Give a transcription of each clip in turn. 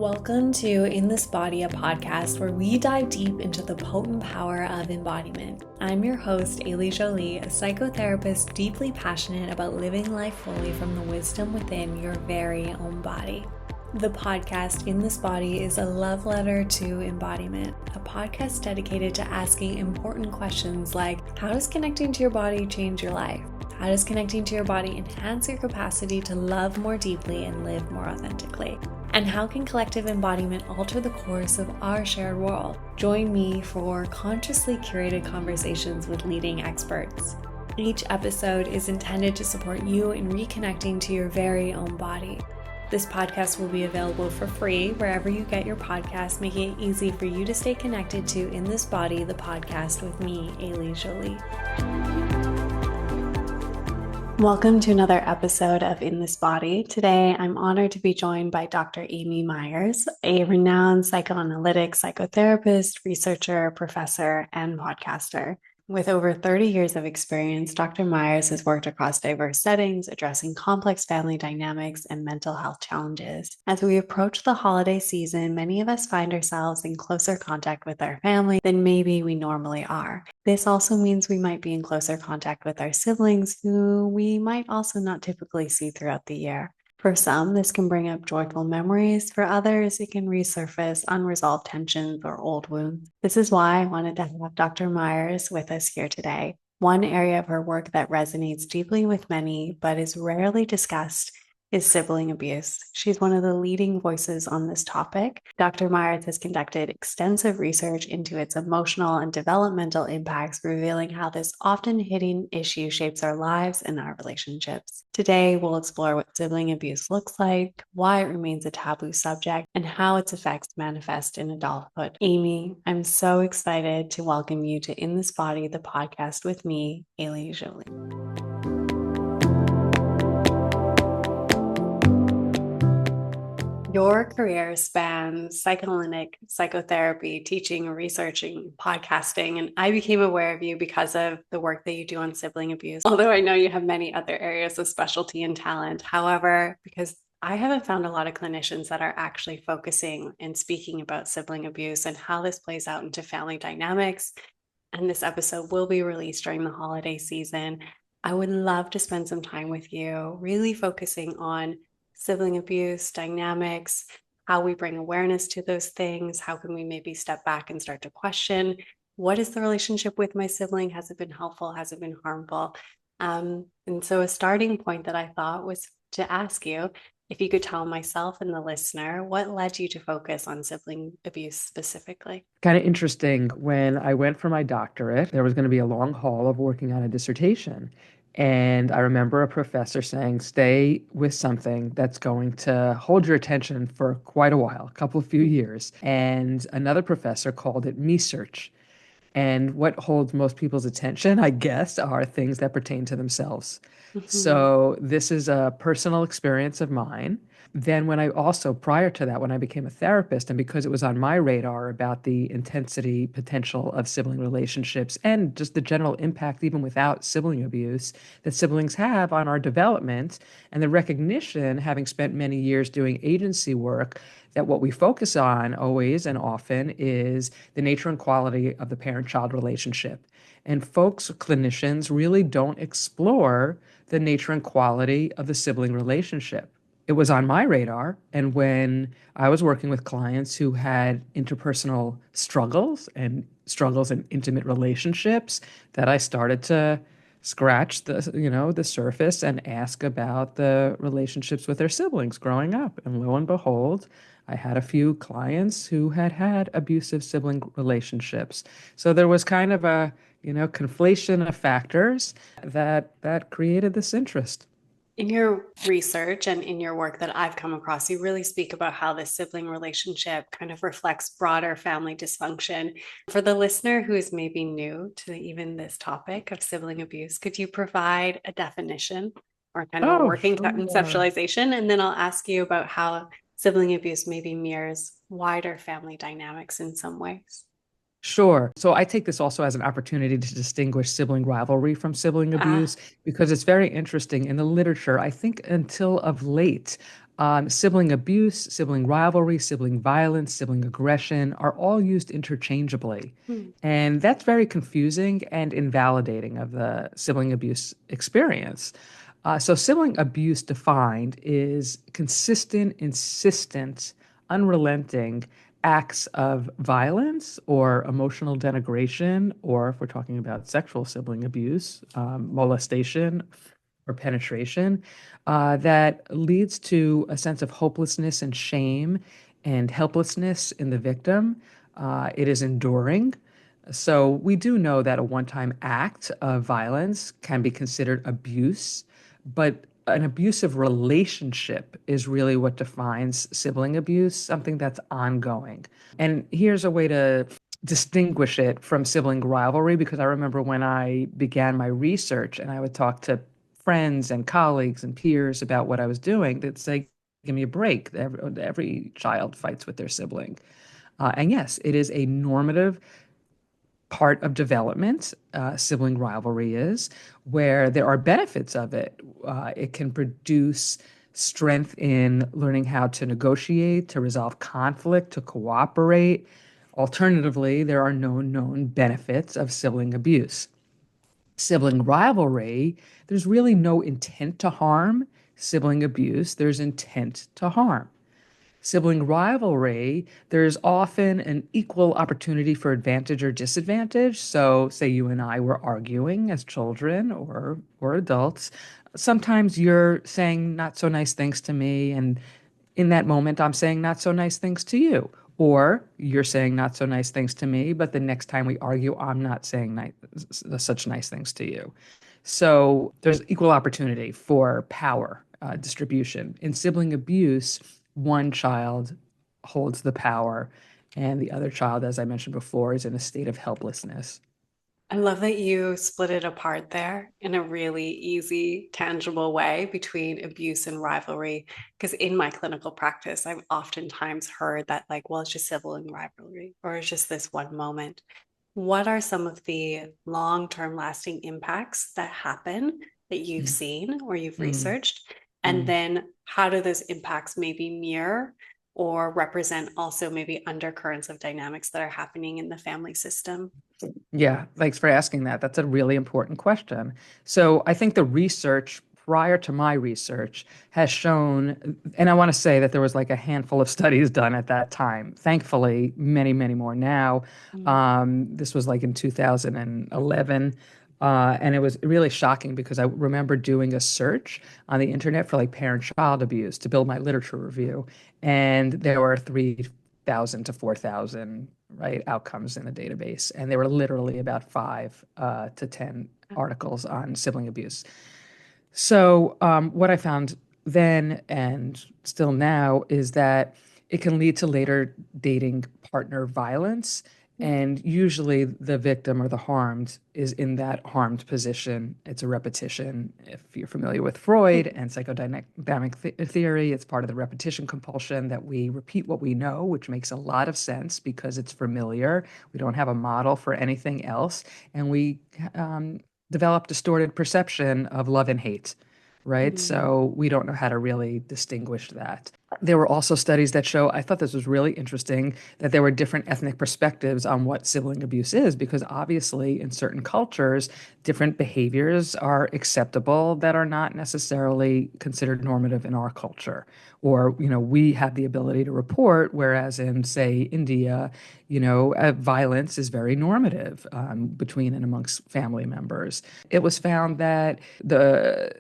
Welcome to In This Body, a podcast where we dive deep into the potent power of embodiment. I'm your host, Ailey Jolie, a psychotherapist deeply passionate about living life fully from the wisdom within your very own body. The podcast In This Body is a love letter to embodiment, a podcast dedicated to asking important questions like, how does connecting to your body change your life? How does connecting to your body enhance your capacity to love more deeply and live more authentically? And how can collective embodiment alter the course of our shared world? Join me for consciously curated conversations with leading experts. Each episode is intended to support you in reconnecting to your very own body. This podcast will be available for free wherever you get your podcasts, making it easy for you to stay connected to In This Body, the podcast with me, Ailey Jolie. Welcome to another episode of In This Body. Today, I'm honored to be joined by Dr. Amy Meyers, a renowned psychoanalytic, psychotherapist, researcher, professor, and podcaster. With over 30 years of experience, Dr. Meyers has worked across diverse settings, addressing complex family dynamics and mental health challenges. As we approach the holiday season, many of us find ourselves in closer contact with our family than maybe we normally are. This also means we might be in closer contact with our siblings, who we might also not typically see throughout the year. For some, this can bring up joyful memories. For others, it can resurface unresolved tensions or old wounds. This is why I wanted to have Dr. Meyers with us here today. One area of her work that resonates deeply with many, but is rarely discussed, is sibling abuse. She's one of the leading voices on this topic. Dr. Meyers has conducted extensive research into its emotional and developmental impacts, revealing how this often hidden issue shapes our lives and our relationships. Today, we'll explore what sibling abuse looks like, why it remains a taboo subject, and how its effects manifest in adulthood. Amy, I'm so excited to welcome you to In This Body, the podcast with me, Ailey Jolie. Your career spans psychoanalytic, psychotherapy, teaching, researching, podcasting, and I became aware of you because of the work that you do on sibling abuse, although I know you have many other areas of specialty and talent. However, because I haven't found a lot of clinicians that are actually focusing and speaking about sibling abuse and how this plays out into family dynamics, and this episode will be released during the holiday season, I would love to spend some time with you, really focusing on sibling abuse, dynamics, how we bring awareness to those things, how can we maybe step back and start to question, what is the relationship with my sibling? Has it been helpful? Has it been harmful? And so a starting point that I thought was to ask you if you could tell myself and the listener, what led you to focus on sibling abuse specifically? Kind of interesting. When I went for my doctorate, there was going to be a long haul of working on a dissertation. And I remember a professor saying, stay with something that's going to hold your attention for quite a while, a few years. And another professor called it me search. And what holds most people's attention, I guess, are things that pertain to themselves. So this is a personal experience of mine. Then when I also, prior to that, when I became a therapist, and because it was on my radar about the intensity potential of sibling relationships and just the general impact, even without sibling abuse, that siblings have on our development, and the recognition, having spent many years doing agency work, that what we focus on always and often is the nature and quality of the parent-child relationship. And folks, clinicians, really don't explore the nature and quality of the sibling relationship. It was on my radar, and when I was working with clients who had interpersonal struggles and struggles in intimate relationships, that I started to scratch the surface and ask about the relationships with their siblings growing up. And lo and behold, I had a few clients who had had abusive sibling relationships. So there was kind of a, conflation of factors that created this interest. In your research and in your work that I've come across, you really speak about how the sibling relationship kind of reflects broader family dysfunction. For the listener who is maybe new to even this topic of sibling abuse, could you provide a definition or kind of a working conceptualization? And then I'll ask you about how sibling abuse maybe mirrors wider family dynamics in some ways. Sure. So I take this also as an opportunity to distinguish sibling rivalry from sibling abuse because it's very interesting in the literature. I think until of late, Sibling abuse, sibling rivalry, sibling violence, sibling aggression are all used interchangeably. Hmm. And that's very confusing and invalidating of the sibling abuse experience. So, sibling abuse defined is consistent, insistent, unrelenting acts of violence or emotional denigration, or if we're talking about sexual sibling abuse, molestation or penetration, that leads to a sense of hopelessness and shame and helplessness in the victim. It is enduring. So we do know that a one-time act of violence can be considered abuse, but an abusive relationship is really what defines sibling abuse, something that's ongoing. And here's a way to distinguish it from sibling rivalry, because I remember when I began my research and I would talk to friends and colleagues and peers about what I was doing, they'd say, give me a break. Every child fights with their sibling. And yes, it is a normative part of development, sibling rivalry is, where there are benefits of it. It can produce strength in learning how to negotiate, to resolve conflict, to cooperate. Alternatively, there are no known benefits of sibling abuse. Sibling rivalry, there's really no intent to harm. Sibling abuse, there's intent to harm. Sibling rivalry, there's often an equal opportunity for advantage or disadvantage. So, say you and I were arguing as children or adults. Sometimes you're saying not so nice things to me, and in that moment, I'm saying not so nice things to you. Or you're saying not so nice things to me, but the next time we argue, I'm not saying such nice things to you. So there's equal opportunity for power distribution. In sibling abuse, one child holds the power, and the other child, as I mentioned before, is in a state of helplessness. I love that you split it apart there in a really easy, tangible way between abuse and rivalry. Because in my clinical practice, I've oftentimes heard that, like, well, it's just sibling rivalry or it's just this one moment. What are some of the long-term lasting impacts that happen that you've Mm, seen or you've mm, researched? And mm. then how do those impacts maybe mirror or represent also maybe undercurrents of dynamics that are happening in the family system? Yeah, thanks for asking that. That's a really important question. So I think the research prior to my research has shown, and I want to say that there was like a handful of studies done at that time. Thankfully, many, many more now. Mm. This was like in 2011. And it was really shocking because I remember doing a search on the internet for like parent-child abuse to build my literature review. And there were 3,000 to 4,000 right outcomes in the database, and there were literally about 5 to 10 articles on sibling abuse. So, what I found then and still now is that it can lead to later dating partner violence. And usually the victim or the harmed is in that harmed position. It's a repetition. If you're familiar with Freud and psychodynamic theory, it's part of the repetition compulsion that we repeat what we know, which makes a lot of sense because it's familiar. We don't have a model for anything else. And we develop distorted perception of love and hate, right? Mm. So we don't know how to really distinguish that. There were also studies that show, I thought this was really interesting, that there were different ethnic perspectives on what sibling abuse is, because obviously in certain cultures, different behaviors are acceptable that are not necessarily considered normative in our culture. Or, we have the ability to report, whereas in, say, India, violence is very normative between and amongst family members. It was found that the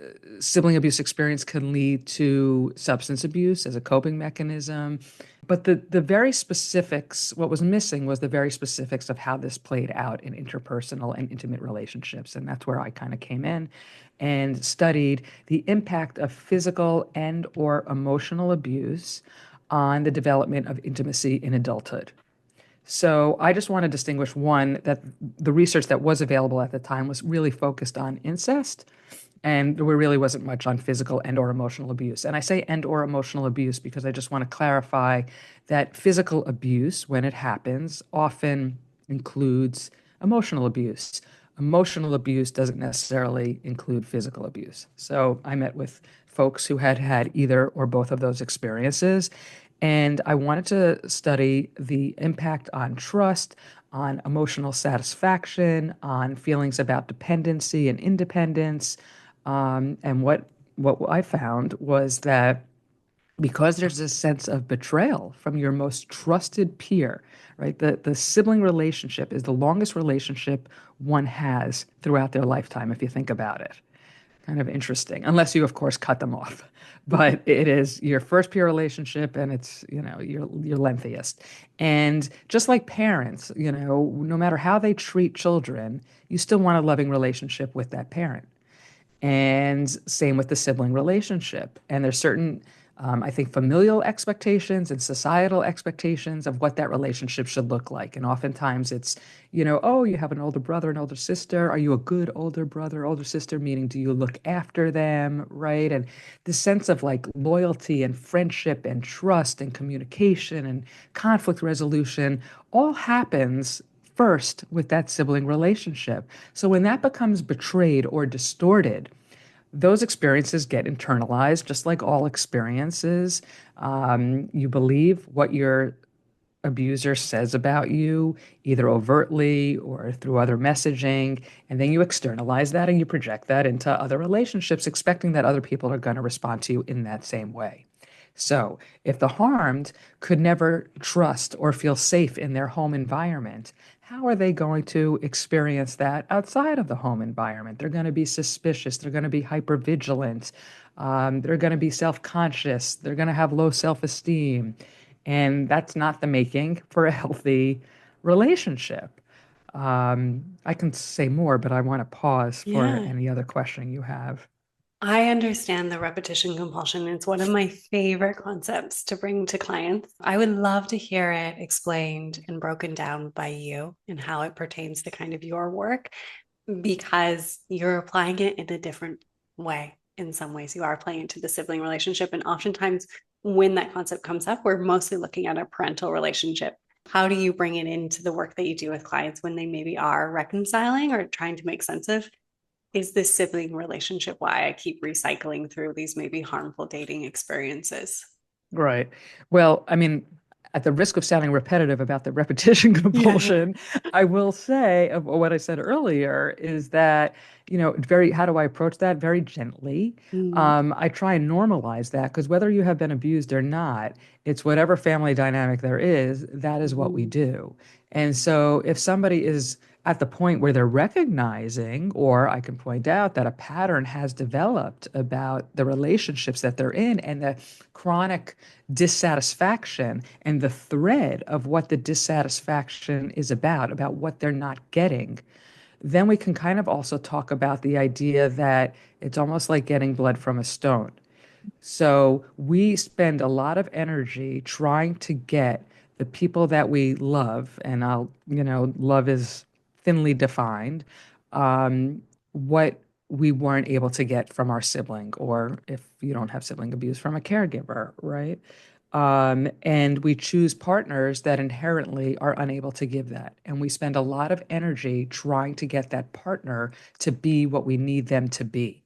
sibling abuse experience can lead to substance abuse as a coping mechanism. But the very specifics, what was missing was the very specifics of how this played out in interpersonal and intimate relationships. And that's where I kind of came in and studied the impact of physical and or emotional abuse on the development of intimacy in adulthood. So I just want to distinguish one that the research that was available at the time was really focused on incest, and there really wasn't much on physical and or emotional abuse. And I say and or emotional abuse because I just want to clarify that physical abuse, when it happens, often includes emotional abuse. Emotional abuse doesn't necessarily include physical abuse. So I met with folks who had had either or both of those experiences. And I wanted to study the impact on trust, on emotional satisfaction, on feelings about dependency and independence. And what I found was that because there's this sense of betrayal from your most trusted peer, right? The sibling relationship is the longest relationship one has throughout their lifetime, if you think about it. Kind of interesting, unless you, of course, cut them off. But it is your first peer relationship, and it's, your lengthiest. And just like parents, no matter how they treat children, you still want a loving relationship with that parent. And same with the sibling relationship. And there's certain, I think, familial expectations and societal expectations of what that relationship should look like. And oftentimes it's, oh, you have an older brother, an older sister. Are you a good older brother, older sister? Meaning, do you look after them, right? And the sense of like loyalty and friendship and trust and communication and conflict resolution all happens first with that sibling relationship. So when that becomes betrayed or distorted, those experiences get internalized, just like all experiences. You believe what your abuser says about you, either overtly or through other messaging, and then you externalize that and you project that into other relationships, expecting that other people are going to respond to you in that same way. So, if the harmed could never trust or feel safe in their home environment, how are they going to experience that outside of the home environment? They're going to be suspicious, they're going to be hypervigilant, they're going to be self conscious, they're going to have low self esteem. And that's not the making for a healthy relationship. I can say more, but I want to pause for Yeah. any other question you have. I understand the repetition compulsion. It's one of my favorite concepts to bring to clients. I would love to hear it explained and broken down by you and how it pertains to kind of your work because you're applying it in a different way. In some ways, you are applying it to the sibling relationship. And oftentimes, when that concept comes up, we're mostly looking at a parental relationship. How do you bring it into the work that you do with clients when they maybe are reconciling or trying to make sense of is this sibling relationship why I keep recycling through these maybe harmful dating experiences? Right. Well, I mean, at the risk of sounding repetitive about the repetition Yeah, yeah. compulsion, I will say of what I said earlier is that, how do I approach that? Very gently. Mm, I try and normalize that because whether you have been abused or not, it's whatever family dynamic there is, that is what we mm, do. And so if somebody is at the point where they're recognizing, or I can point out that a pattern has developed about the relationships that they're in and the chronic dissatisfaction and the thread of what the dissatisfaction is about what they're not getting, then we can kind of also talk about the idea that it's almost like getting blood from a stone. So we spend a lot of energy trying to get the people that we love, and love is thinly defined, what we weren't able to get from our sibling, or if you don't have sibling abuse, from a caregiver, right? And we choose partners that inherently are unable to give that. And we spend a lot of energy trying to get that partner to be what we need them to be.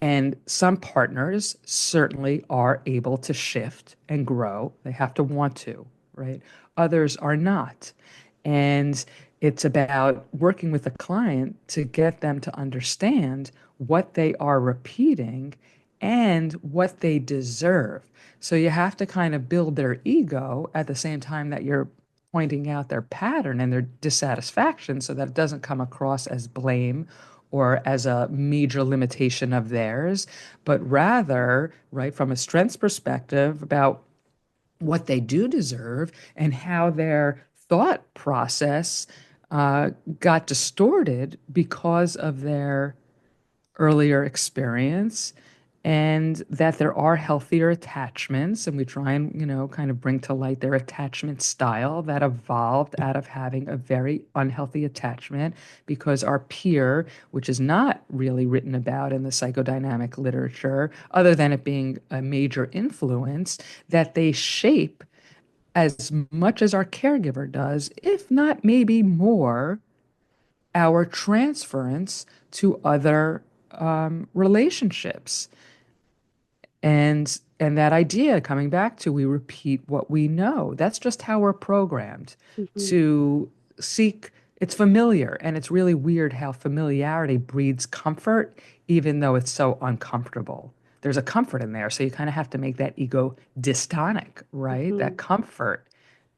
And some partners certainly are able to shift and grow. They have to want to, right? Others are not. And it's about working with a client to get them to understand what they are repeating and what they deserve. So you have to kind of build their ego at the same time that you're pointing out their pattern and their dissatisfaction so that it doesn't come across as blame or as a major limitation of theirs, but rather, right, from a strengths perspective about what they do deserve and how their thought process uh, got distorted because of their earlier experience, and that there are healthier attachments, and we try and kind of bring to light their attachment style that evolved out of having a very unhealthy attachment because our peer, which is not really written about in the psychodynamic literature other than it being a major influence, that they shape as much as our caregiver does, if not maybe more, our transference to other relationships. And that idea coming back to we repeat what we know. That's just how we're programmed Mhm. to seek. It's familiar, and it's really weird how familiarity breeds comfort, even though it's so uncomfortable. There's a comfort in there, so you kind of have to make that ego dystonic, right? That Mhm. comfort,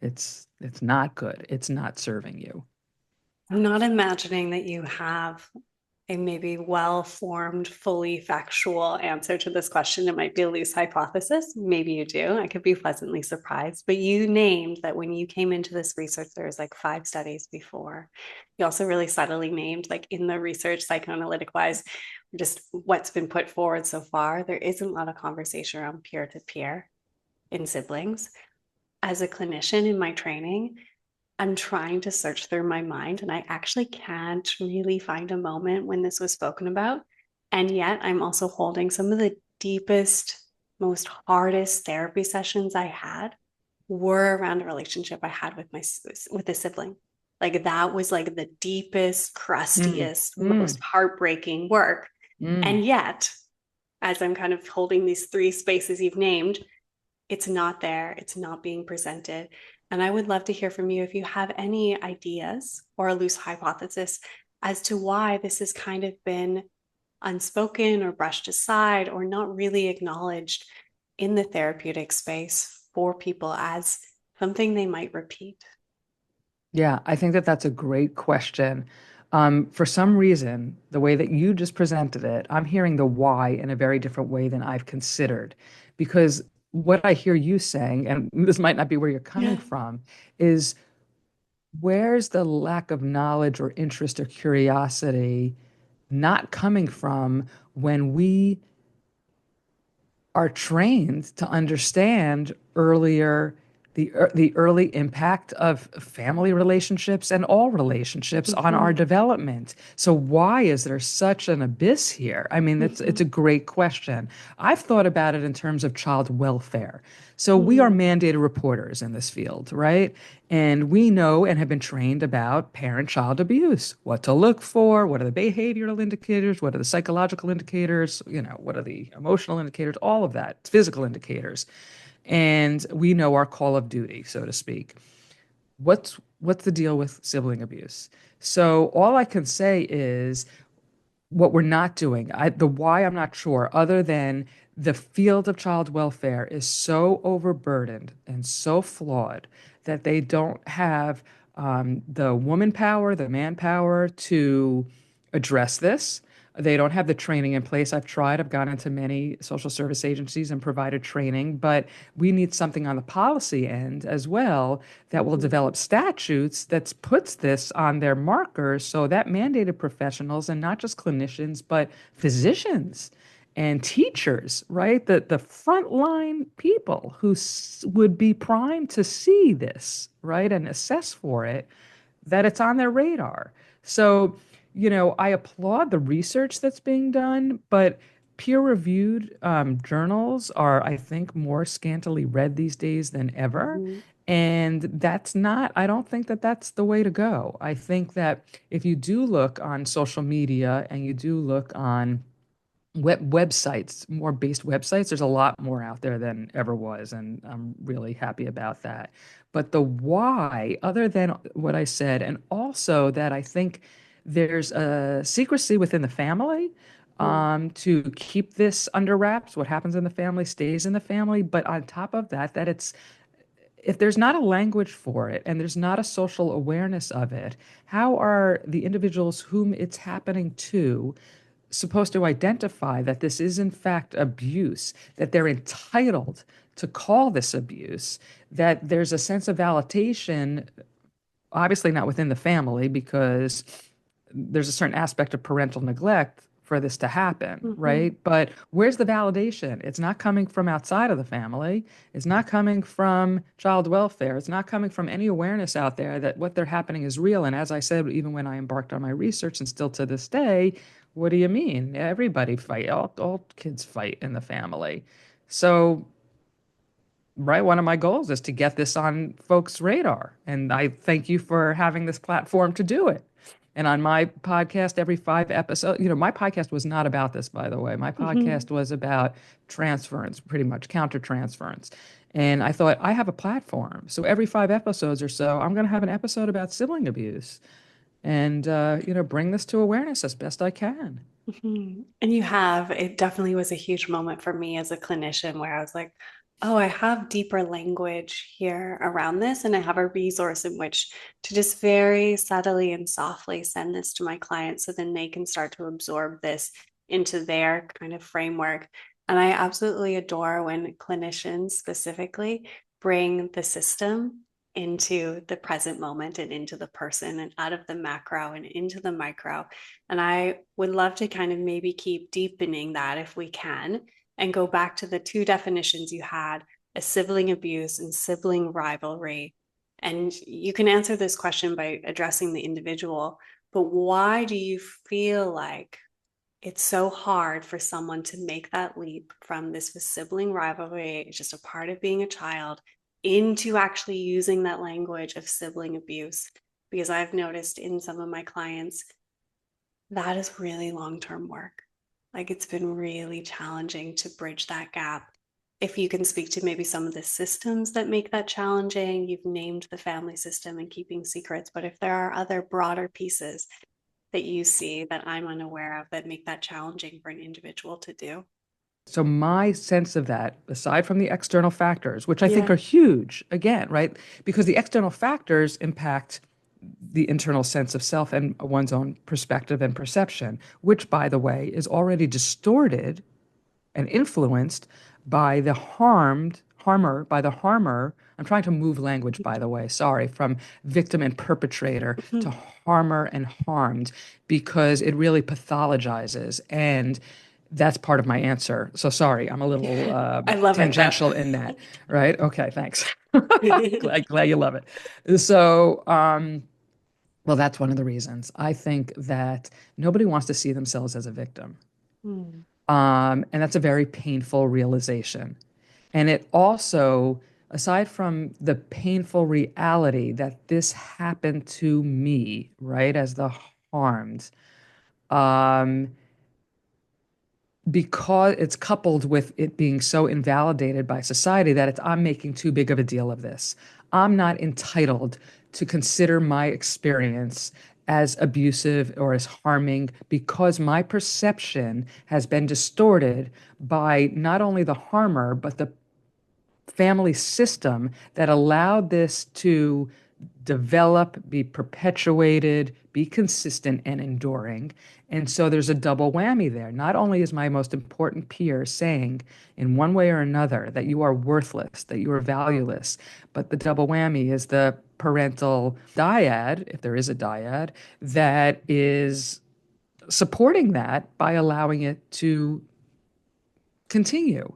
it's not good. It's not serving you. I'm not imagining that you have a maybe well-formed, fully factual answer to this question. It might be a loose hypothesis. Maybe you do. I could be pleasantly surprised. But you named that when you came into this research, there was like 5 studies before. You also really subtly named, like in the research, psychoanalytic wise, just what's been put forward so far. There isn't a lot of conversation around peer to peer in siblings. As a clinician in my training, I'm trying to search through my mind and I actually can't really find a moment when this was spoken about. And yet I'm also holding some of the deepest, most hardest therapy sessions I had were around a relationship I had with my with a sibling. Like that was like the deepest, Mm, crustiest, most mm, heartbreaking work. mm. And yet, as I'm kind of holding these 3 spaces you've named, it's not there, it's not being presented. And I would love to hear from you if you have any ideas or a loose hypothesis as to why this has kind of been unspoken or brushed aside or not really acknowledged in the therapeutic space for people as something they might repeat. Yeah, I think that that's a great question. For some reason, the way that you just presented it, I'm hearing the why in a very different way than I've considered. Because what I hear you saying, and this might not be where you're coming Yeah. from, is where's the lack of knowledge or interest or curiosity not coming from when we are trained to understand earlier the early impact of family relationships and all relationships on our Mm-hmm. development. So why is there such an abyss here? I mean, it's Mm-hmm. a great question. I've thought about it in terms of child welfare. So we are Mm-hmm. mandated reporters in this field, right? And we know and have been trained about parent-child abuse, what to look for, what are the behavioral indicators, what are the psychological indicators, what are the emotional indicators, all of that, physical indicators. And we know our call of duty, so to speak. What's the deal with sibling abuse? So all I can say is what we're not doing. The why I'm not sure, other than the field of child welfare is so overburdened and so flawed that they don't have the woman power, the manpower to address this. They don't have the training in place. I've tried, I've gone into many social service agencies and provided training, but we need something on the policy end as well that will Mm-hmm. develop statutes that puts this on their markers so that mandated professionals and not just clinicians, but physicians and teachers, right? The frontline people who would be primed to see this, right, and assess for it, that it's on their radar. So, I applaud the research that's being done, but peer-reviewed journals are, I think, more scantily read these days than ever. Mm-hmm. And that's not, I don't think that that's the way to go. I think that if you do look on social media and you do look on websites, more based websites, there's a lot more out there than ever was, and I'm really happy about that. But the why, other than what I said, and also that I think there's a secrecy within the family to keep this under wraps. What happens in the family stays in the family. But on top of that, that it's if there's not a language for it and there's not a social awareness of it, how are the individuals whom it's happening to supposed to identify that this is in fact abuse, that they're entitled to call this abuse, that there's a sense of validation, obviously not within the family, because there's a certain aspect of parental neglect for this to happen, Mm-hmm. right? But where's the validation? It's not coming from outside of the family. It's not coming from child welfare. It's not coming from any awareness out there that what they're happening is real. And as I said, even when I embarked on my research and still to this day, what do you mean? Everybody fight. All kids fight in the family. So, right, one of my goals is to get this on folks' radar. And I thank you for having this platform to do it. And on my podcast, every 5 episodes, my podcast was not about this, by the way. My Mhm. podcast was about transference, pretty much countertransference. And I thought, I have a platform. So every 5 episodes or so, I'm going to have an episode about sibling abuse and, bring this to awareness as best I can. And it definitely was a huge moment for me as a clinician where I was like, oh, I have deeper language here around this, and I have a resource in which to just very subtly and softly send this to my clients so then they can start to absorb this into their kind of framework. And I absolutely adore when clinicians specifically bring the system into the present moment and into the person and out of the macro and into the micro. And I would love to kind of maybe keep deepening that if we can and go back to the two definitions you had, a sibling abuse and sibling rivalry. And you can answer this question by addressing the individual, but why do you feel like it's so hard for someone to make that leap from this sibling rivalry, it's just a part of being a child, into actually using that language of sibling abuse? Because I've noticed in some of my clients, that is really long-term work. Like it's been really challenging to bridge that gap. If you can speak to maybe some of the systems that make that challenging, you've named the family system and keeping secrets, but if there are other broader pieces that you see that I'm unaware of that make that challenging for an individual to do. So my sense of that, aside from the external factors, which I think Yeah. are huge, again, right? Because the external factors impact the internal sense of self and one's own perspective and perception, which, by the way, is already distorted and influenced by the harmer. I'm trying to move language, by the way, sorry, from victim and perpetrator to harmer and harmed, because it really pathologizes. And that's part of my answer. So sorry, I'm a little I love it though. tangential in that, right? Okay, thanks. Glad you love it. So, well, that's one of the reasons. I think that nobody wants to see themselves as a victim. Hmm. And that's a very painful realization. And it also, aside from the painful reality that this happened to me, right, as the harmed, um, because it's coupled with it being so invalidated by society that I'm making too big of a deal of this. I'm not entitled to consider my experience as abusive or as harming because my perception has been distorted by not only the harmer, but the family system that allowed this to develop, be perpetuated, be consistent and enduring. And so there's a double whammy there. Not only is my most important peer saying in one way or another that you are worthless, that you are valueless, but the double whammy is the parental dyad, if there is a dyad, that is supporting that by allowing it to continue.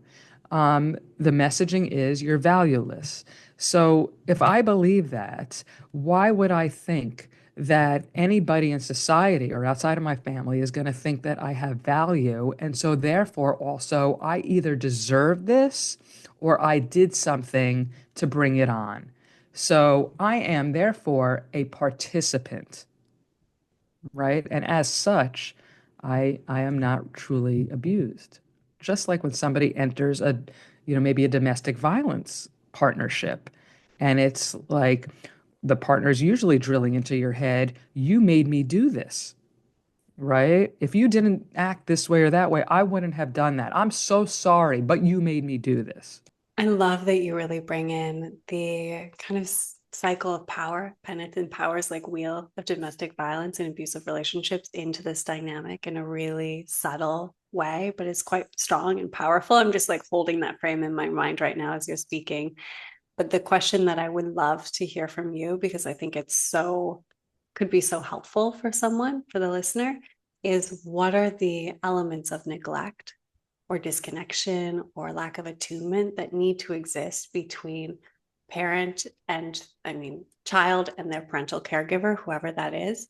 The messaging is you're valueless. So if I believe that, why would I think that anybody in society or outside of my family is going to think that I have value? And so therefore, also, I either deserve this or I did something to bring it on. So I am therefore a participant, right? And as such, I am not truly abused. Just like when somebody enters maybe a domestic violence partnership, and it's like the partner's usually drilling into your head, you made me do this, right? If you didn't act this way or that way, I wouldn't have done that. I'm so sorry, but you made me do this. I love that you really bring in the kind of cycle of power, Pennington Power's like wheel of domestic violence and abusive relationships into this dynamic in a really subtle way, but it's quite strong and powerful. I'm just like holding that frame in my mind right now as you're speaking. But the question that I would love to hear from you, because I think it's could be so helpful for someone, for the listener, is what are the elements of neglect or disconnection or lack of attunement that need to exist between parent and, I mean, child and their parental caregiver, whoever that is,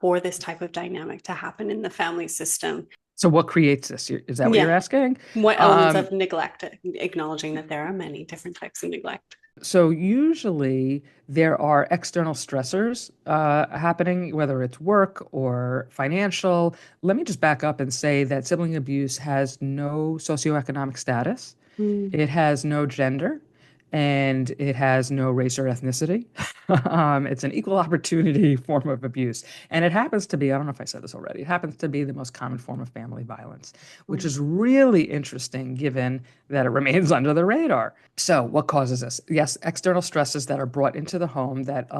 for this type of dynamic to happen in the family system? So what creates this? Is that what you're Yeah. asking? What elements Um, of neglect, acknowledging that there are many different types of neglect. so usually there are external stressors happening, whether it's work or financial. Let me just back up and say that sibling abuse has no socioeconomic status. Mm. It has no gender and it has no race or ethnicity. It's an equal opportunity form of abuse. And it happens to be, I don't know if I said this already, it happens to be the most common form of family violence, which Mm. is really interesting given that it remains under the radar. So, what causes this? Yes, external stresses that are brought into the home that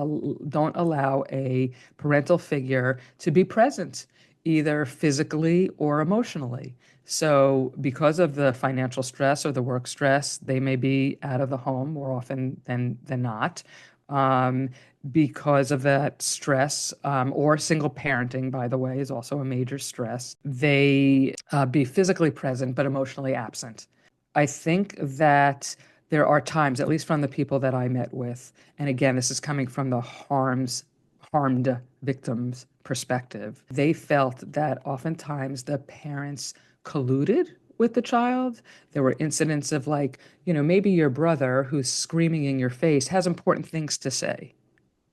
don't allow a parental figure to be present, either physically or emotionally. So, because of the financial stress or the work stress, they may be out of the home more often than not. Um, because of that stress, or single parenting, by the way, is also a major stress, they be physically present but emotionally absent. I think that there are times, at least from the people that I met with, and again, this is coming from the harmed victims' perspective. They felt that oftentimes the parents colluded with the child. There were incidents of like, maybe your brother who's screaming in your face has important things to say,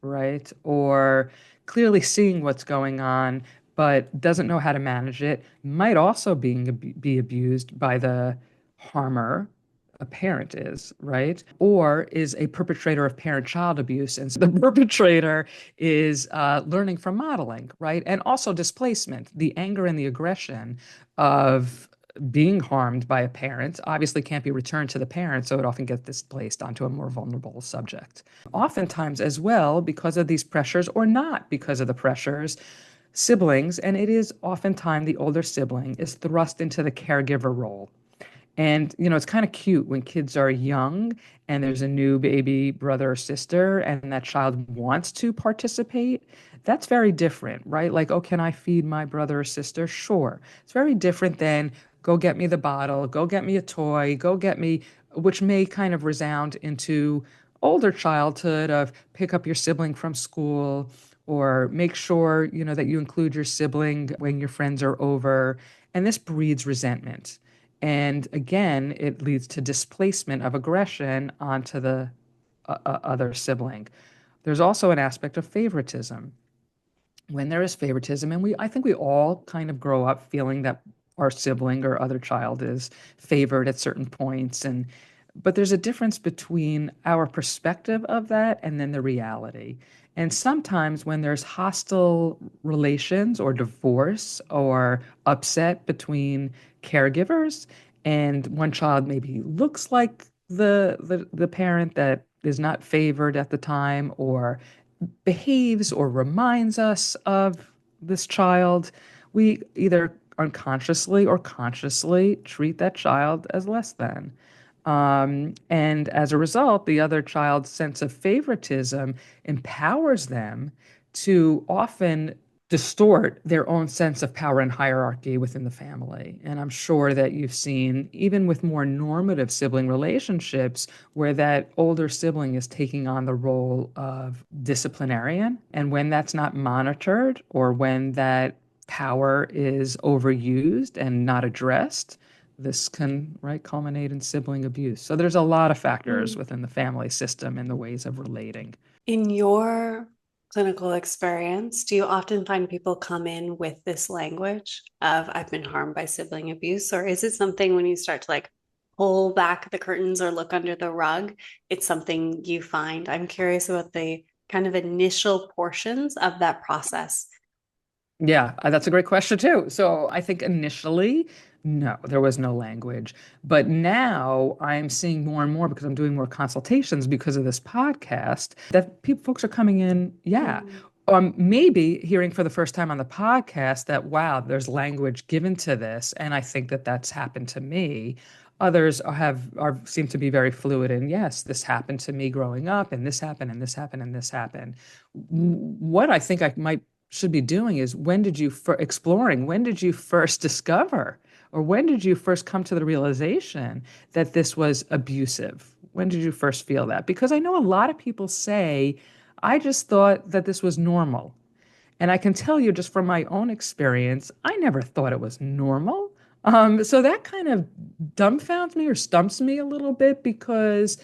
right? Or clearly seeing what's going on, but doesn't know how to manage it, might also be abused by the harmer, a parent is, right? Or is a perpetrator of parent-child abuse. And so the perpetrator is learning from modeling, right? And also displacement, the anger and the aggression of being harmed by a parent obviously can't be returned to the parent, so it often gets displaced onto a more vulnerable subject. Oftentimes, as well, because of these pressures, or not because of the pressures, siblings, and it is oftentimes the older sibling, is thrust into the caregiver role. And, it's kind of cute when kids are young and there's a new baby brother or sister and that child wants to participate. That's very different, right? Like, oh, can I feed my brother or sister? Sure. It's very different than go get me the bottle, go get me a toy, go get me, which may kind of resound into older childhood of pick up your sibling from school or make sure, that you include your sibling when your friends are over. And this breeds resentment. And again, it leads to displacement of aggression onto the other sibling. There's also an aspect of favoritism. When there is favoritism, and I think we all kind of grow up feeling that our sibling or other child is favored at certain points, but there's a difference between our perspective of that and then the reality. And sometimes when there's hostile relations or divorce or upset between caregivers, and one child maybe looks like the parent that is not favored at the time, or behaves or reminds us of this child, we either unconsciously or consciously treat that child as less than. And as a result, the other child's sense of favoritism empowers them to often distort their own sense of power and hierarchy within the family. And I'm sure that you've seen, even with more normative sibling relationships, where that older sibling is taking on the role of disciplinarian. And when that's not monitored or when that power is overused and not addressed, this can, right, culminate in sibling abuse. So there's a lot of factors Mm. within the family system and the ways of relating. In your clinical experience, do you often find people come in with this language of I've been harmed by sibling abuse? Or is it something when you start to like pull back the curtains or look under the rug, it's something you find? I'm curious about the kind of initial portions of that process. Yeah, that's a great question too. So I think initially, no, there was no language. But now I'm seeing more and more because I'm doing more consultations because of this podcast that folks are coming in, yeah. Mm. Maybe hearing for the first time on the podcast that, wow, there's language given to this. And I think that that's happened to me. Others seem to be very fluid. And yes, this happened to me growing up, and this happened, and this happened, and this happened. What I think I might should be doing is when did you first discover or when did you first come to the realization that this was abusive? When did you first feel that? Because I know a lot of people say, I just thought that this was normal. And I can tell you just from my own experience, I never thought it was normal. So that kind of dumbfounds me or stumps me a little bit because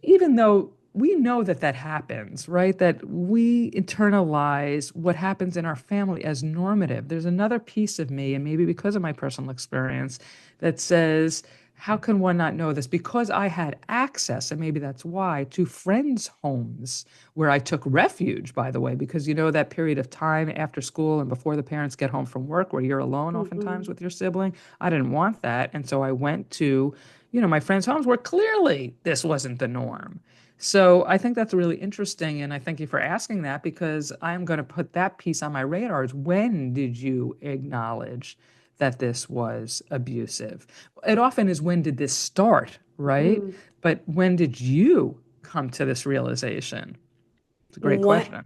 even though we know that that happens, right? That we internalize what happens in our family as normative. There's another piece of me, and maybe because of my personal experience, that says, how can one not know this? Because I had access, and maybe that's why, to friends' homes where I took refuge, by the way, because you know that period of time after school and before the parents get home from work where you're alone oftentimes Mhm. with your sibling. I didn't want that. And so I went to my friends' homes where clearly this wasn't the norm. So I think that's really interesting. And I thank you for asking that because I'm going to put that piece on my radar is when did you acknowledge that this was abusive? It often is when did this start, right? Mhm. But when did you come to this realization? It's a great What, question.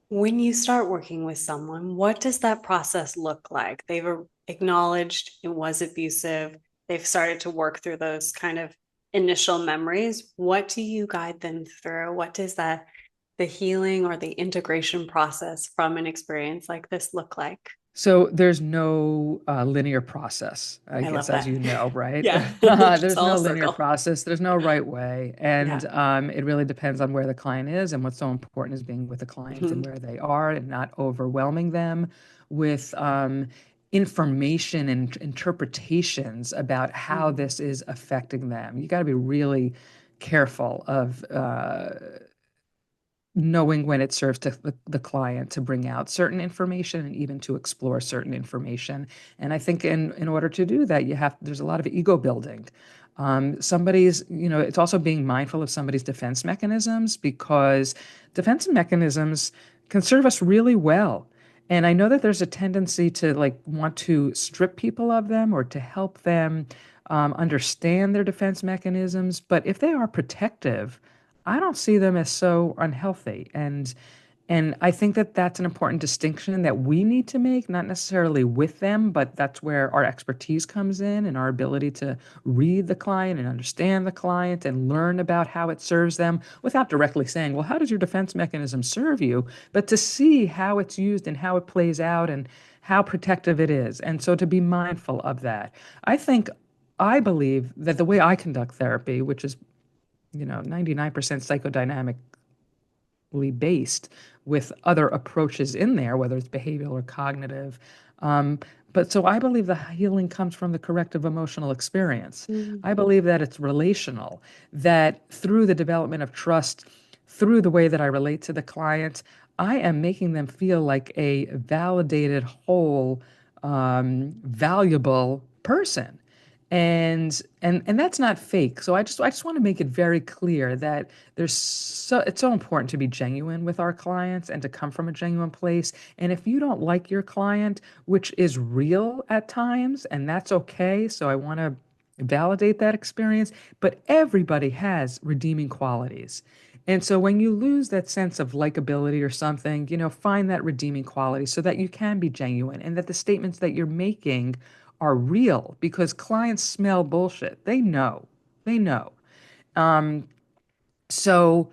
when you start working with someone, what does that process look like? They've acknowledged it was abusive. They've started to work through those kind of initial memories. What do you guide them through? What does the healing or the integration process from an experience like this look like? So there's no linear process, I I guess, love as that. you know, right? Yeah, it's There's all a no linear circle. process. There's no right way. Yeah. And it really depends on where the client is. And what's so important is being with the client and Mhm. where they are and not overwhelming them with information and interpretations about how Mhm. this is affecting them. You got to be really careful of knowing when it serves to the client to bring out certain information and even to explore certain information. And I think in order to do that, there's a lot of ego building. It's also being mindful of somebody's defense mechanisms because defense mechanisms can serve us really well. And I know that there's a tendency to like want to strip people of them or to help them understand their defense mechanisms. But if they are protective, I don't see them as so unhealthy. And I think that that's an important distinction that we need to make, not necessarily with them, but that's where our expertise comes in and our ability to read the client and understand the client and learn about how it serves them without directly saying, well, how does your defense mechanism serve you? But to see how it's used and how it plays out and how protective it is. And so to be mindful of that. I believe that the way I conduct therapy, which is 99% psychodynamically based with other approaches in there, whether it's behavioral or cognitive. Um, but so I believe the healing comes from the corrective emotional experience. Mhm. I believe that it's relational, that through the development of trust, through the way that I relate to the client, I am making them feel like a validated, whole, valuable person and that's not fake. So I just want to make it very clear that it's so important to be genuine with our clients and to come from a genuine place. And if you don't like your client, which is real at times, and that's okay, so I want to validate that experience, but everybody has redeeming qualities. And so when you lose that sense of likability or something, find that redeeming quality so that you can be genuine and that the statements that you're making are real because clients smell bullshit. They know. They know. Um, so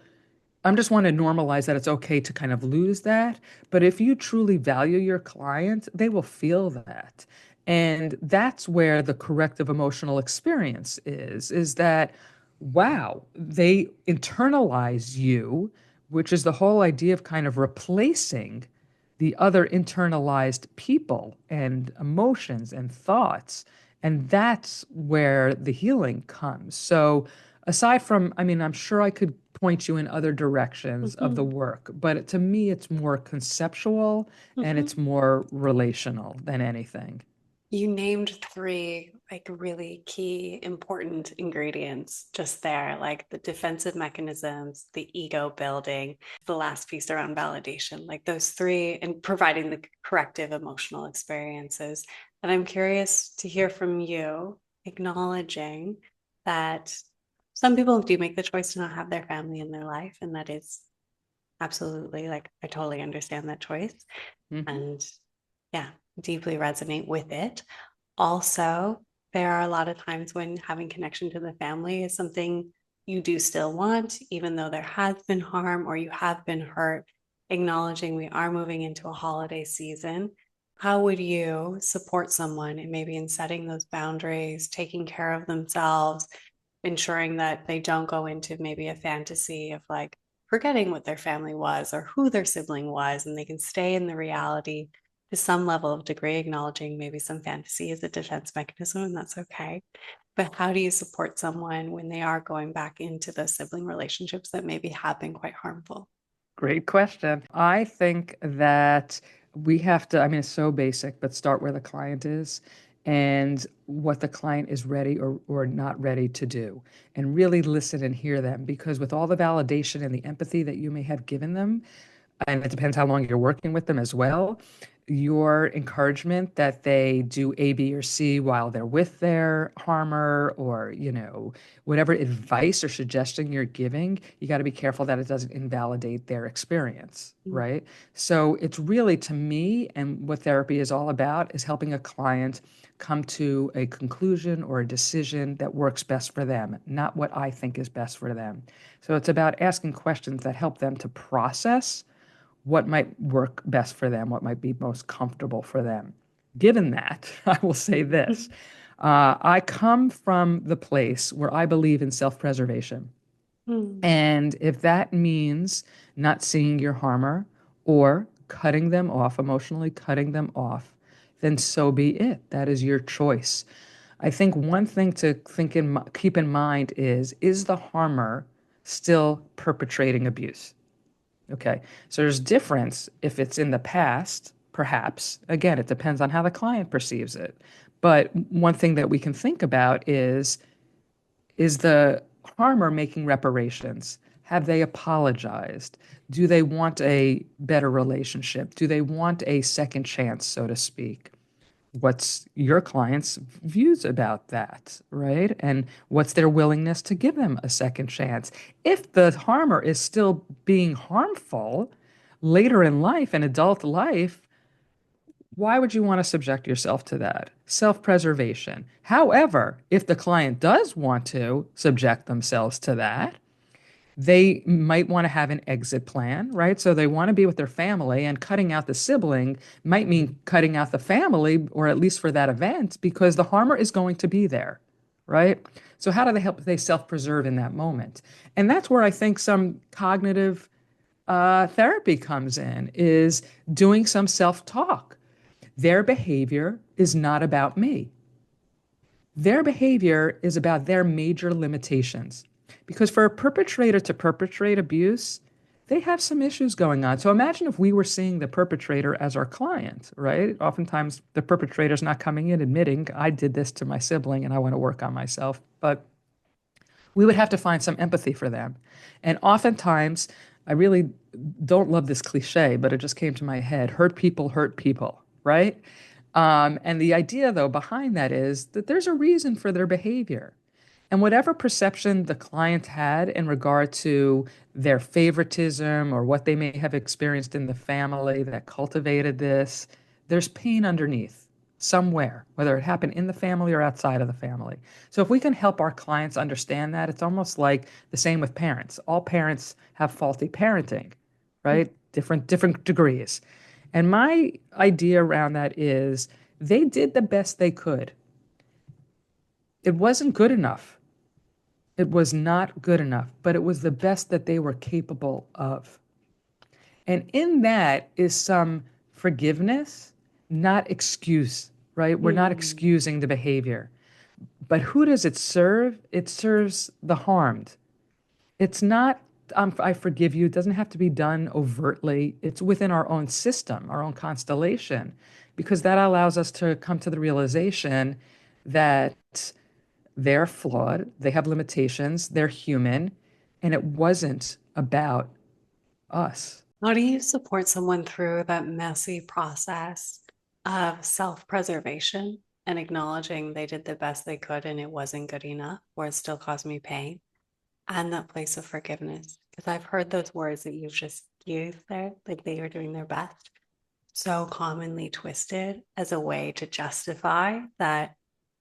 I'm just want to normalize that it's okay to kind of lose that. But if you truly value your client, they will feel that. And that's where the corrective emotional experience is that, wow, they internalize you, which is the whole idea of kind of replacing the other internalized people and emotions and thoughts. And that's where the healing comes. So, aside from, I mean, I'm sure I could point you in other directions of the Mhm. work, but to me, it's more conceptual and it's Mhm. more relational than anything. You named three like really key important ingredients just there, like the defensive mechanisms, the ego building, the last piece around validation, like those three, and providing the corrective emotional experiences. And I'm curious to hear from you, acknowledging that some people do make the choice to not have their family in their life, and that is absolutely like I totally understand that choice. Mhm. And yeah, deeply resonate with it. Also, there are a lot of times when having connection to the family is something you do still want, even though there has been harm or you have been hurt. acknowledging we are moving into a holiday season, how would you support someone and maybe in setting those boundaries, taking care of themselves, ensuring that they don't go into maybe a fantasy of like forgetting what their family was or who their sibling was, and they can stay in the reality to some level of degree, acknowledging maybe some fantasy is a defense mechanism, and that's okay. But how do you support someone when they are going back into those sibling relationships that maybe have been quite harmful? Great question. I think that we have to, I mean, it's so basic, but start where the client is and what the client is ready or not ready to do, and really listen and hear them. Because with all the validation and the empathy that you may have given them, and it depends how long you're working with them as well, your encouragement that they do A, B, or C while they're with their harmer, or, whatever advice or suggestion you're giving, you got to be careful that it doesn't invalidate their experience, Mm. right? So it's really, to me, and what therapy is all about, is helping a client come to a conclusion or a decision that works best for them, not what I think is best for them. So it's about asking questions that help them to process what might work best for them, what might be most comfortable for them. Given that, I will say this. I come from the place where I believe in self preservation. Mm. And if that means not seeing your harmer or cutting them off, emotionally cutting them off, then so be it. That is your choice. I think one thing to keep in mind is the harmer still perpetrating abuse? Okay. So there's difference if it's in the past, perhaps. Again, it depends on how the client perceives it. But one thing that we can think about is the harmer making reparations? Have they apologized? Do they want a better relationship? Do they want a second chance, so to speak? What's your client's views about that, right? And what's their willingness to give them a second chance? If the harmer is still being harmful later in life, in adult life, why would you want to subject yourself to that? Self preservation. However, if the client does want to subject themselves to that, they might want to have an exit plan, right? So they want to be with their family, and cutting out the sibling might mean cutting out the family, or at least for that event, because the harmer is going to be there, right? So how do they help they self-preserve in that moment? And that's where I think some cognitive therapy comes in, is doing some self-talk. Their behavior is not about me. Their behavior is about their major limitations. Because for a perpetrator to perpetrate abuse, they have some issues going on. So imagine if we were seeing the perpetrator as our client, right? Oftentimes the perpetrator's not coming in admitting, I did this to my sibling and I want to work on myself. But we would have to find some empathy for them. And oftentimes, I really don't love this cliche, but it just came to my head, hurt people, right? And the idea, though, behind that is that there's a reason for their behavior. And whatever perception the client had in regard to their favoritism or what they may have experienced in the family that cultivated this, there's pain underneath somewhere, whether it happened in the family or outside of the family. So if we can help our clients understand that, it's almost like the same with parents. All parents have faulty parenting, right? Different degrees. And my idea around that is they did the best they could. It wasn't good enough. It was not good enough, but it was the best that they were capable of. And in that is some forgiveness, not excuse, right? We're not Mm. excusing the behavior. But who does it serve? It serves the harmed. It's not, I forgive you. It doesn't have to be done overtly. It's within our own system, our own constellation, because that allows us to come to the realization that they're flawed, they have limitations, they're human, and it wasn't about us. How do you support someone through that messy process of self-preservation and acknowledging they did the best they could and it wasn't good enough, or it still caused me pain, and that place of forgiveness? Because I've heard those words that you've just used there, like they were doing their best, so commonly twisted as a way to justify that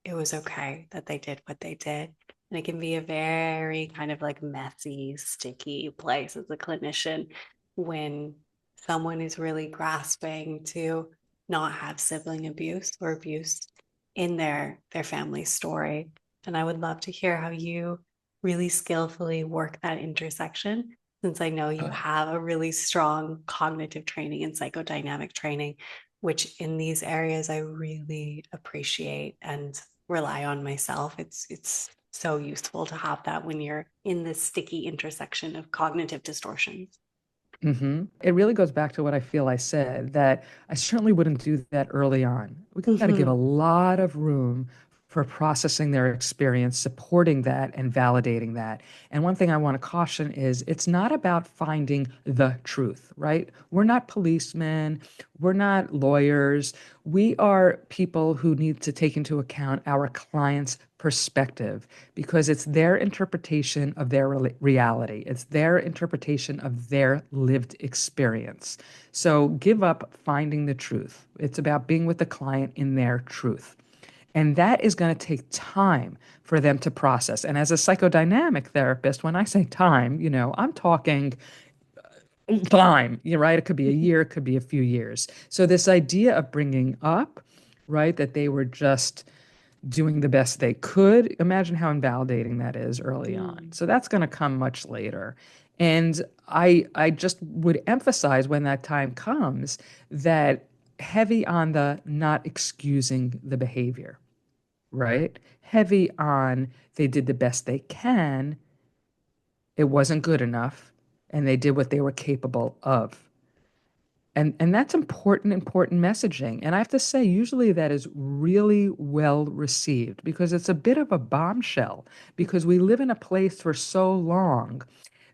it was okay that they did what they did. And it can be a very kind of like messy, sticky place as a clinician when someone is really grasping to not have sibling abuse or abuse in their family story. And I would love to hear how you really skillfully work that intersection, since I know you Uh, have a really strong cognitive training and psychodynamic training, which in these areas I really appreciate and rely on myself. It's so useful to have that when you're in this sticky intersection of cognitive distortions. It really goes back to what I feel I said, that I certainly wouldn't do that early on. We got to give a Mhm. lot of room for processing their experience, supporting that, and validating that. And one thing I want to caution is it's not about finding the truth, right? We're not policemen, we're not lawyers. We are people who need to take into account our client's perspective because it's their interpretation of their reality. It's their interpretation of their lived experience. So give up finding the truth. It's about being with the client in their truth. And that is going to take time for them to process. And as a psychodynamic therapist, when I say time, I'm talking time, you're right? It could be a year, it could be a few years. So this idea of bringing up, right, that they were just doing the best they could. Imagine how invalidating that is early on. Mm. So that's going to come much later. And I just would emphasize when that time comes that heavy on the not excusing the behavior, right? Heavy on they did the best they can, it wasn't good enough, and they did what they were capable of. And that's important messaging. And I have to say, usually that is really well received because it's a bit of a bombshell because we live in a place for so long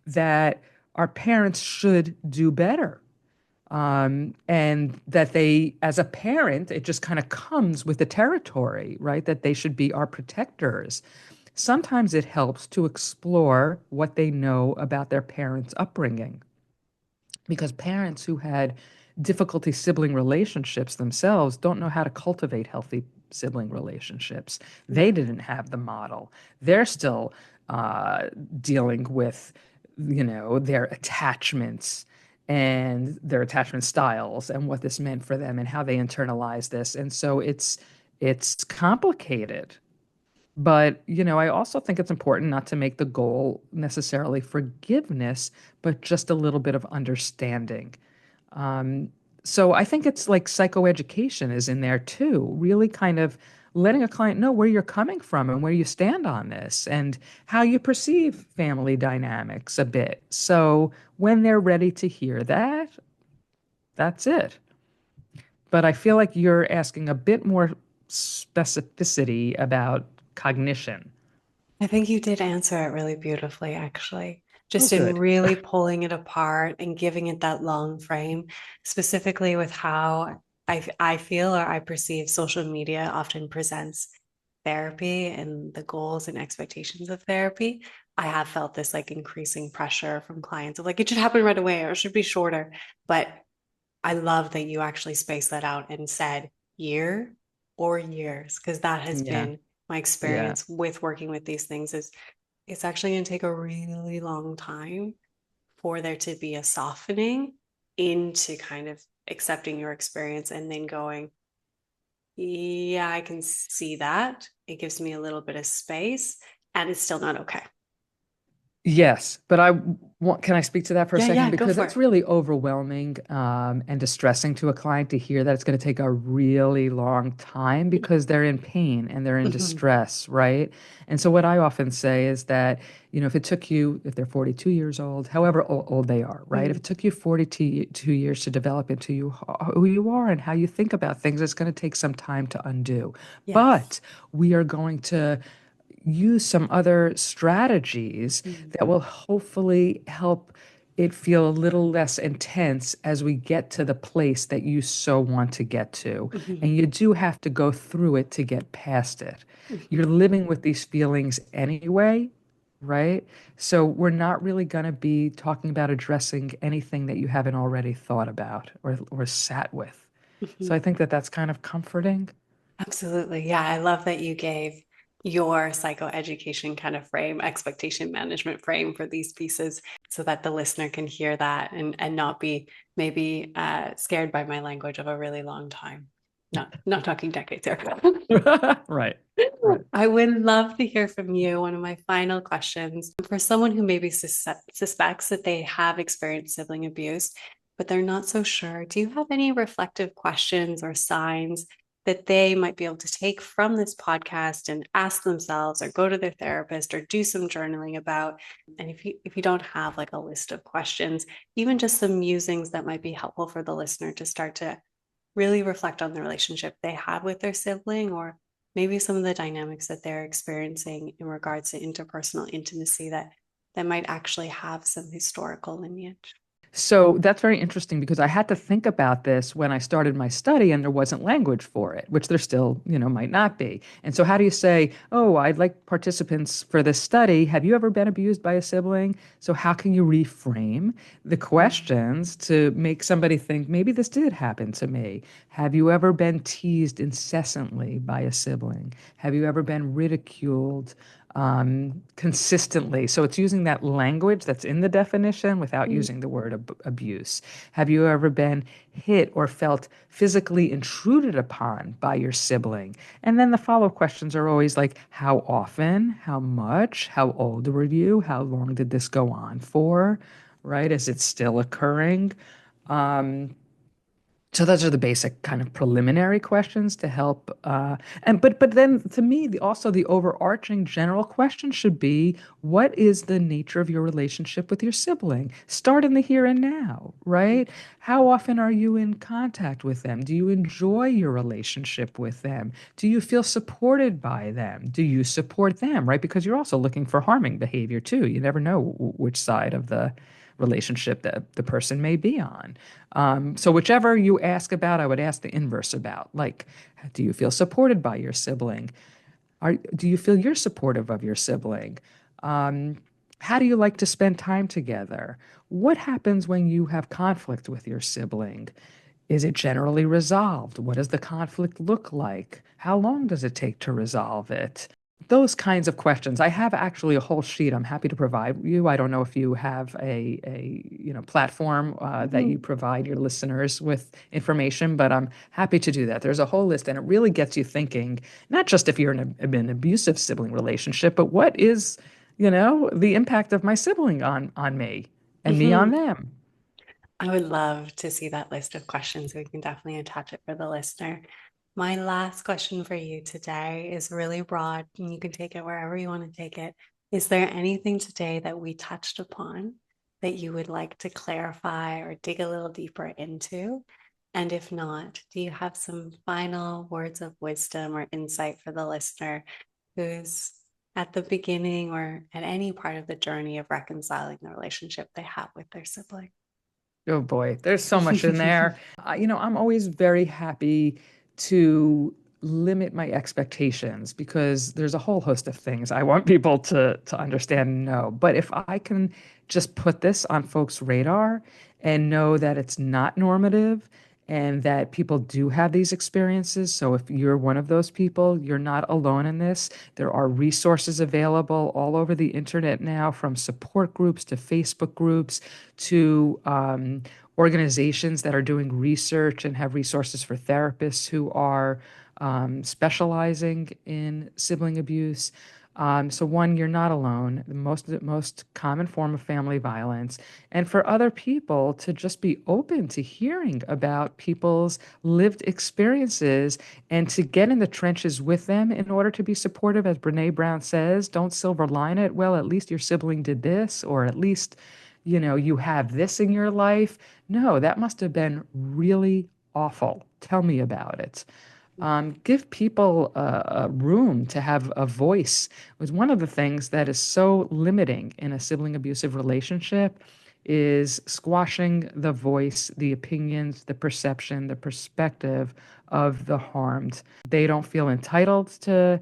that our parents should do better. And that they, as a parent, it just kind of comes with the territory, right? That they should be our protectors. Sometimes it helps to explore what they know about their parents' upbringing because parents who had difficulty sibling relationships themselves don't know how to cultivate healthy sibling relationships. They Yeah. didn't have the model. They're still uh, dealing with, their attachments and their attachment styles and what this meant for them and how they internalize this. And so it's complicated. But, I also think it's important not to make the goal necessarily forgiveness, but just a little bit of understanding. Um, so I think it's like psychoeducation is in there too, really kind of letting a client know where you're coming from and where you stand on this and how you perceive family dynamics a bit. So when they're ready to hear that, that's it. But I feel like you're asking a bit more specificity about cognition. I think you did answer it really beautifully, actually. Oh, Just in good. really pulling it apart and giving it that long frame, specifically with how I feel or I perceive social media often presents therapy and the goals and expectations of therapy. I have felt this like increasing pressure from clients of like, it should happen right away or it should be shorter. But I love that you actually spaced that out and said year or years, because that has Yeah. been my Yeah. experience with working with these things is it's actually going to take a really long time for there to be a softening into kind of accepting your experience and then going, yeah, I can see that. It gives me a little bit of space and it's still not okay. Yes, but can I speak to that for a Yeah, second? yeah, go Because for it's it. really overwhelming and distressing to a client to hear that it's going to take a really long time because they're in pain and they're in Mhm. distress, right? And so what I often say is that, if it took you, if they're 42 years old, however old they are, right? If Mhm. it took you 42 years to develop into who you are and how you think about things, it's going to take some time to undo. Yes. But we are going to use some other strategies Mhm. that will hopefully help it feel a little less intense as we get to the place that you so want to get to. Mhm. And you do have to go through it to get past it. You're Mhm. living with these feelings anyway, right? So we're not really going to be talking about addressing anything that you haven't already thought about or sat with. So I Mhm. think that that's kind of comforting. Absolutely. Yeah, I love that you gave your psychoeducation kind of frame, expectation management frame for these pieces so that the listener can hear that and not be maybe scared by my language of a really long time. Not talking decades here. Right. Right. I would love to hear from you. One of my final questions for someone who maybe suspects that they have experienced sibling abuse, but they're not so sure. Do you have any reflective questions or signs that they might be able to take from this podcast and ask themselves or go to their therapist or do some journaling about? And if you don't have like a list of questions, even just some musings that might be helpful for the listener to start to really reflect on the relationship they had with their sibling, or maybe some of the dynamics that they're experiencing in regards to interpersonal intimacy that might actually have some historical lineage. So that's very interesting because I had to think about this when I started my study and there wasn't language for it, which there still, might not be. And so how do you say, oh, I'd like participants for this study. Have you ever been abused by a sibling? So how can you reframe the questions to make somebody think maybe this did happen to me? Have you ever been teased incessantly by a sibling? Have you ever been ridiculed? Consistently. So it's using that language that's in the definition without Mm-hmm. using the word abuse. Have you ever been hit or felt physically intruded upon by your sibling? And then the follow-up questions are always like, how often? How much? How old were you? How long did this go on for? Right? Is it still occurring? Um, so those are the basic kind of preliminary questions to help. But then to me, also the overarching general question should be, what is the nature of your relationship with your sibling? Start in the here and now, right? How often are you in contact with them? Do you enjoy your relationship with them? Do you feel supported by them? Do you support them, right? Because you're also looking for harming behavior too. You never know which side of the relationship that the person may be on. So whichever you ask about, I would ask the inverse about. Like, do you feel supported by your sibling? Do you feel you're supportive of your sibling? Um, how do you like to spend time together? What happens when you have conflict with your sibling? Is it generally resolved? What does the conflict look like? How long does it take to resolve it? Those kinds of questions. I have actually a whole sheet I'm happy to provide you. I don't know if you have a platform that you Mm-hmm. provide your listeners with information, but I'm happy to do that. There's a whole list, and it really gets you thinking, not just if you're in an abusive sibling relationship, but what is, the impact of my sibling on me and me on Mm-hmm. them. I would love to see that list of questions. We can definitely attach it for the listener. My last question for you today is really broad, and you can take it wherever you want to take it. Is there anything today that we touched upon that you would like to clarify or dig a little deeper into? And if not, do you have some final words of wisdom or insight for the listener who's at the beginning or at any part of the journey of reconciling the relationship they have with their sibling? Oh boy, there's so much in there. I'm always very happy to limit my expectations because there's a whole host of things I want people to understand and know. But if I can just put this on folks' radar and know that it's not normative and that people do have these experiences. So if you're one of those people, you're not alone in this. There are resources available all over the internet now, from support groups to Facebook groups to organizations that are doing research and have resources for therapists who are specializing in sibling abuse. So one, you're not alone. The most common form of family violence, and for other people to just be open to hearing about people's lived experiences and to get in the trenches with them in order to be supportive. As Brene Brown says, don't silver line it. Well, at least your sibling did this, or at least, you have this in your life. No, that must have been really awful. Tell me about it. Give people a room to have a voice. Was one of the things that is so limiting in a sibling abusive relationship is squashing the voice, the opinions, the perception, the perspective of the harmed. They don't feel entitled to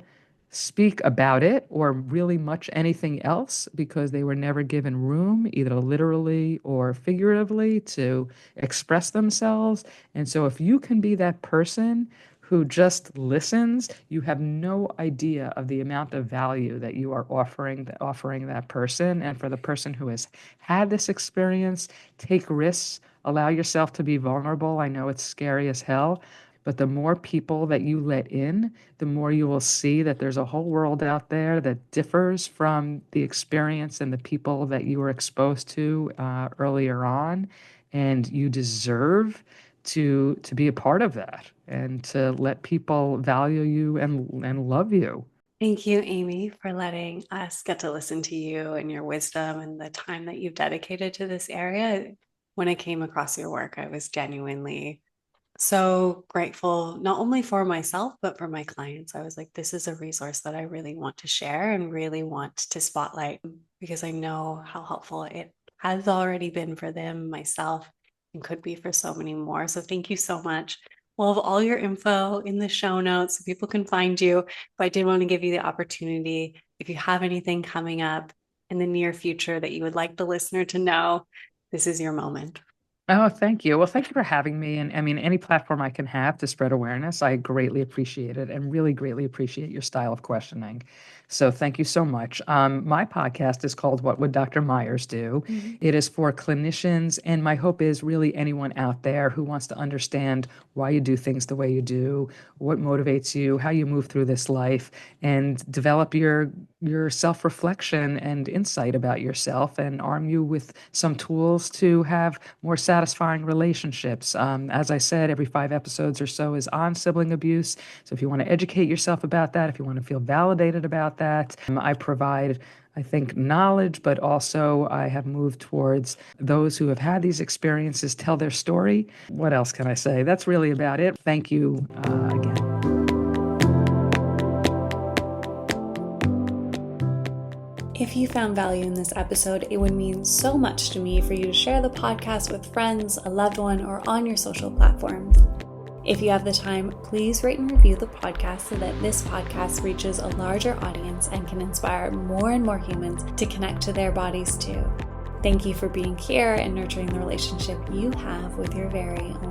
speak about it or really much anything else because they were never given room, either literally or figuratively, to express themselves. And so if you can be that person who just listens, you have no idea of the amount of value that you are offering that person. And for the person who has had this experience, take risks, allow yourself to be vulnerable. I know it's scary as hell, but the more people that you let in, the more you will see that there's a whole world out there that differs from the experience and the people that you were exposed to earlier on. And you deserve to be a part of that and to let people value you and love you. Thank you, Amy, for letting us get to listen to you and your wisdom and the time that you've dedicated to this area. When I came across your work, I was genuinely so grateful, not only for myself, but for my clients. I was like, this is a resource that I really want to share and really want to spotlight because I know how helpful it has already been for them, myself, and could be for so many more. So thank you so much. We'll have all your info in the show notes so people can find you. But I did want to give you the opportunity, if you have anything coming up in the near future that you would like the listener to know, this is your moment. Oh, thank you. Well, thank you for having me. And I mean, any platform I can have to spread awareness, I greatly appreciate it and really greatly appreciate your style of questioning. So thank you so much. My podcast is called What Would Dr. Meyers Do? Mm-hmm. It is for clinicians, and my hope is really anyone out there who wants to understand why you do things the way you do, what motivates you, how you move through this life, and develop your self-reflection and insight about yourself and arm you with some tools to have more satisfying relationships. As I said, every 5 episodes or so is on sibling abuse. So if you want to educate yourself about that, if you want to feel validated about that, I provide, I think, knowledge, but also I have moved towards those who have had these experiences tell their story. What else can I say? That's really about it. Thank you again. If you found value in this episode, it would mean so much to me for you to share the podcast with friends, a loved one, or on your social platforms. If you have the time, please rate and review the podcast so that this podcast reaches a larger audience and can inspire more and more humans to connect to their bodies too. Thank you for being here and nurturing the relationship you have with your very own